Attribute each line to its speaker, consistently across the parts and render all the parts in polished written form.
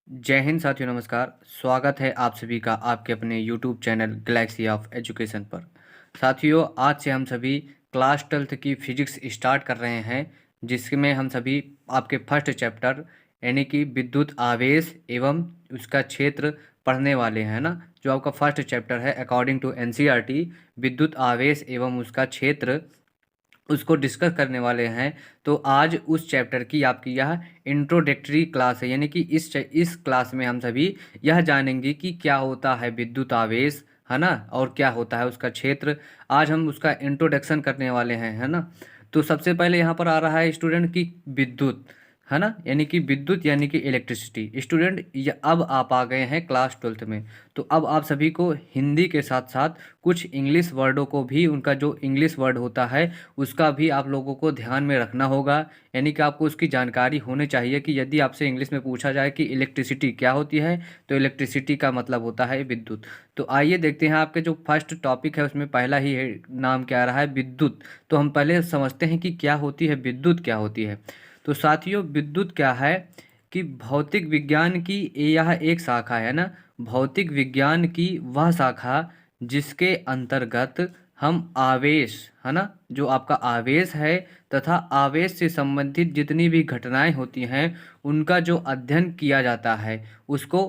Speaker 1: जय हिंद साथियों, नमस्कार। स्वागत है आप सभी का आपके अपने YouTube channel Galaxy of education पर। साथियों, आज से हम सभी क्लास 12th की फिजिक्स स्टार्ट कर रहे हैं, जिसमें हम सभी आपके फर्स्ट चैप्टर यानी कि विद्युत आवेश एवं उसका क्षेत्र पढ़ने वाले हैं ना। जो आपका फर्स्ट चैप्टर है अकॉर्डिंग टू एनसीईआरटी, विद्युत आवेश एवं उसका क्षेत्र, उसको डिस्कस करने वाले हैं। तो आज उस चैप्टर की आपकी यह इंट्रोडक्टरी क्लास है, यानी कि इस क्लास में हम सभी यह जानेंगे कि क्या होता है विद्युत आवेश, है ना, और क्या होता है उसका क्षेत्र। आज हम उसका इंट्रोडक्शन करने वाले हैं, है ना। तो सबसे पहले यहाँ पर आ रहा है स्टूडेंट की विद्युत, है ना, यानी कि विद्युत यानी कि इलेक्ट्रिसिटी। स्टूडेंट अब आप आ गए हैं क्लास 12th में, तो अब आप सभी को हिंदी के साथ साथ कुछ इंग्लिश वर्डों को भी, उनका जो इंग्लिश वर्ड होता है उसका भी आप लोगों को ध्यान में रखना होगा। यानी कि आपको उसकी जानकारी होनी चाहिए कि यदि आपसे इंग्लिश में पूछा जाए कि इलेक्ट्रिसिटी क्या होती है, तो इलेक्ट्रिसिटी का मतलब होता है विद्युत। तो आइए देखते हैं आपके जो फर्स्ट टॉपिक है उसमें पहला ही नाम क्या आ रहा है, विद्युत। तो हम पहले समझते हैं कि क्या होती है विद्युत, क्या होती है। तो साथियों, विद्युत क्या है कि भौतिक विज्ञान की यह एक शाखा है ना। भौतिक विज्ञान की वह शाखा जिसके अंतर्गत हम आवेश, है ना, जो आपका आवेश है तथा आवेश से संबंधित जितनी भी घटनाएं होती हैं उनका जो अध्ययन किया जाता है उसको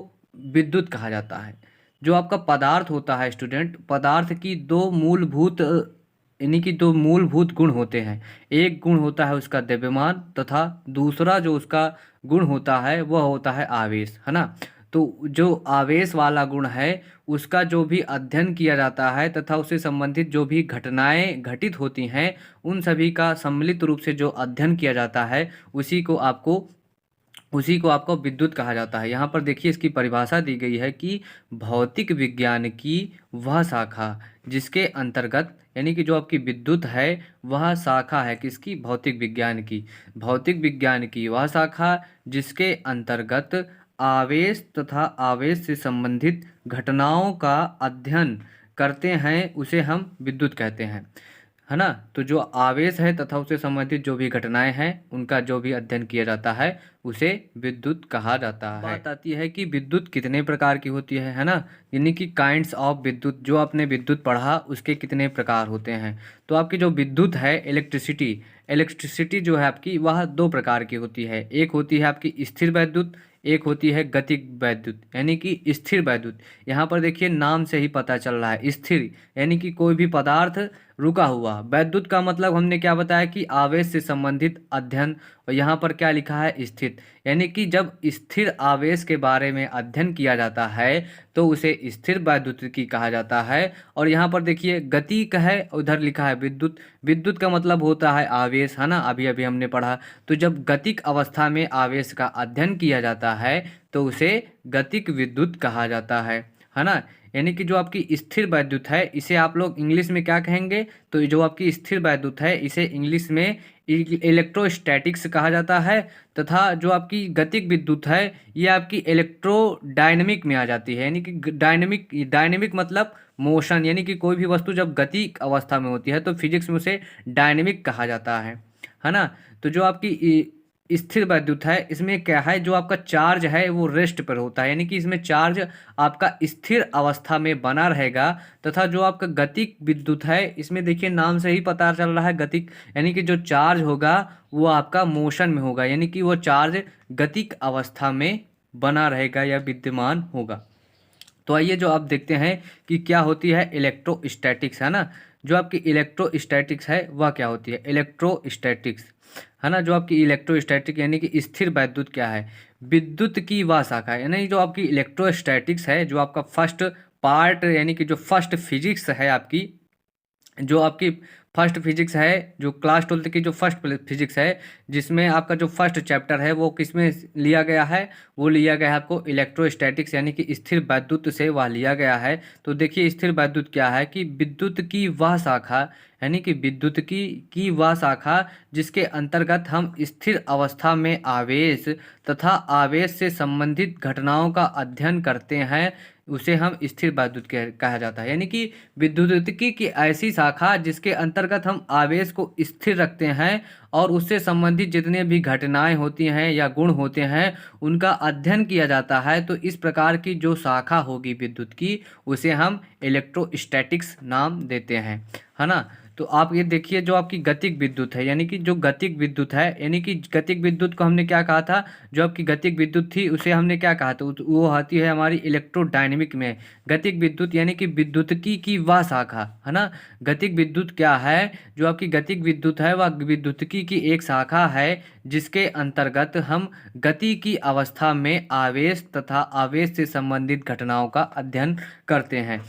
Speaker 1: विद्युत कहा जाता है। जो आपका पदार्थ होता है स्टूडेंट, पदार्थ की दो मूलभूत यानी कि दो मूलभूत गुण होते हैं। एक गुण होता है उसका द्रव्यमान तथा दूसरा जो उसका गुण होता है वह होता है आवेश, है ना। तो जो आवेश वाला गुण है उसका जो भी अध्ययन किया जाता है तथा उससे संबंधित जो भी घटनाएं घटित होती हैं उन सभी का सम्मिलित रूप से जो अध्ययन किया जाता है उसी को आपको विद्युत कहा जाता है। यहाँ पर देखिए इसकी परिभाषा दी गई है कि भौतिक विज्ञान की वह शाखा जिसके अंतर्गत, यानी कि जो आपकी विद्युत है वह शाखा है किसकी, भौतिक विज्ञान की। भौतिक विज्ञान की वह शाखा जिसके अंतर्गत आवेश तथा आवेश से संबंधित घटनाओं का अध्ययन करते हैं उसे हम विद्युत कहते हैं, है ना। तो जो आवेश है तथा उससे संबंधित जो भी घटनाएं हैं उनका जो भी अध्ययन किया जाता है उसे विद्युत कहा जाता है। बात आती है कि विद्युत कितने प्रकार की होती है ना, यानी कि काइंड्स ऑफ विद्युत। जो आपने विद्युत पढ़ा उसके कितने प्रकार होते हैं। तो आपकी जो विद्युत है इलेक्ट्रिसिटी, इलेक्ट्रिसिटी जो है आपकी वह दो प्रकार की होती है। एक होती है आपकी स्थिर वैद्युत, एक होती है गतिक वैद्युत, यानी कि स्थिर वैद्युत। यहाँ पर देखिए नाम से ही पता चल रहा है, स्थिर यानी कि कोई भी पदार्थ रुका हुआ। वैद्युत का मतलब हमने क्या बताया कि आवेश से संबंधित अध्ययन, और यहाँ पर क्या लिखा है, स्थिर, यानी कि जब स्थिर आवेश के बारे में अध्ययन किया जाता है तो उसे स्थिर वैद्युतिकी कहा जाता है। और यहाँ पर देखिए गतिक है, उधर लिखा है विद्युत। विद्युत का मतलब होता है आवेश, है ना, अभी अभी हमने पढ़ा। तो जब गतिक अवस्था में आवेश का अध्ययन किया जाता है तो उसे गतिक विद्युत कहा जाता है ना। यानी कि जो आपकी स्थिर वैद्युत है इसे आप लोग इंग्लिश में क्या कहेंगे, तो जो आपकी स्थिर वैद्युत है इसे इंग्लिश में इलेक्ट्रोस्टैटिक्स कहा जाता है। तथा जो आपकी गतिक विद्युत है ये आपकी इलेक्ट्रोडायनेमिक में आ जाती है, यानी कि डायनेमिक, डायनेमिक मतलब मोशन, यानी कि कोई भी वस्तु जब गति अवस्था में होती है तो फिजिक्स में उसे डायनेमिक कहा जाता है ना। तो जो आपकी स्थिर वैद्युत है इसमें क्या है, जो आपका चार्ज है वो रेस्ट पर होता है, यानी कि इसमें चार्ज आपका स्थिर अवस्था में बना रहेगा। तथा जो आपका गतिक विद्युत है इसमें देखिए नाम से ही पता चल रहा है गतिक, यानी कि जो चार्ज होगा वो आपका मोशन में होगा, यानी कि वो चार्ज गतिक अवस्था में बना रहेगा या विद्यमान होगा। तो आइए जो आप देखते हैं कि क्या होती है इलेक्ट्रोस्टैटिक्स, है ना। जो आपकी इलेक्ट्रोस्टैटिक्स है वह क्या होती है, इलेक्ट्रोस्टैटिक्स, है ना। जो आपकी इलेक्ट्रोस्टैटिक यानी कि स्थिर वैद्युत क्या है, विद्युत की वह शाखा है, यानी जो आपकी इलेक्ट्रोस्टैटिक्स है, जो आपका फर्स्ट पार्ट यानी कि जो फर्स्ट फिजिक्स है आपकी, जो आपकी फर्स्ट फिजिक्स है, जो क्लास 12th की जो फर्स्ट फिजिक्स है, जिसमें आपका जो फर्स्ट चैप्टर है वो किस में लिया गया है, वो लिया गया है आपको इलेक्ट्रोस्टैटिक्स यानी कि स्थिर वैद्युत से वह लिया गया है। तो देखिए स्थिर वैद्युत क्या है कि विद्युत की वह शाखा, यानी कि विद्युत की वह शाखा जिसके अंतर्गत हम स्थिर अवस्था में आवेश तथा आवेश से संबंधित घटनाओं का अध्ययन करते हैं, उसे हम स्थिर विद्युत कहा जाता है। यानी कि विद्युतिकी की ऐसी शाखा जिसके अंतर्गत हम आवेश को स्थिर रखते हैं और उससे संबंधित जितने भी घटनाएं होती हैं या गुण होते हैं उनका अध्ययन किया जाता है। तो इस प्रकार की जो शाखा होगी विद्युत की उसे हम इलेक्ट्रोस्टैटिक्स नाम देते हैं, है ना। तो आप ये देखिए जो आपकी गतिक विद्युत है, यानी कि जो गतिक विद्युत है, यानी कि गतिक विद्युत को हमने क्या कहा था, जो आपकी गतिक विद्युत थी उसे हमने क्या कहा था, वो आती है हमारी इलेक्ट्रोडायनेमिक में। गतिक विद्युत यानी कि विद्युतिकी की वह शाखा, है ना। गतिक विद्युत क्या है, जो आपकी गतिक विद्युत है वह विद्युतिकी की एक शाखा है जिसके अंतर्गत हम गति की अवस्था में आवेश तथा आवेश से संबंधित घटनाओं का अध्ययन करते हैं।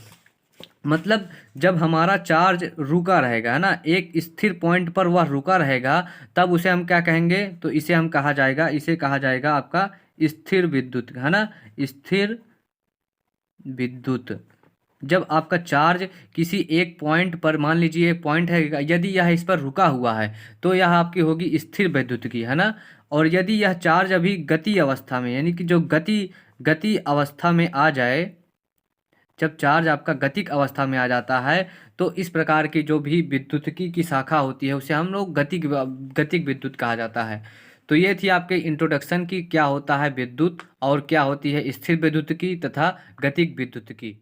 Speaker 1: मतलब जब हमारा चार्ज रुका रहेगा, है ना, एक स्थिर पॉइंट पर वह रुका रहेगा, तब उसे हम क्या कहेंगे, तो इसे हम कहा जाएगा, इसे कहा जाएगा आपका स्थिर विद्युत, है ना, स्थिर विद्युत। जब आपका चार्ज किसी एक पॉइंट पर, मान लीजिए एक पॉइंट है, यदि यह इस पर रुका हुआ है तो यह आपकी होगी स्थिर विद्युत की, है ना। और यदि यह चार्ज अभी गति अवस्था में, यानी कि जो गति अवस्था में आ जाए, जब चार्ज आपका गतिक अवस्था में आ जाता है तो इस प्रकार की जो भी विद्युतिकी की शाखा होती है उसे हम लोग गतिक विद्युत कहा जाता है। तो ये थी आपके इंट्रोडक्शन की क्या होता है विद्युत और क्या होती है स्थिर विद्युतिकी तथा गतिक विद्युतिकी।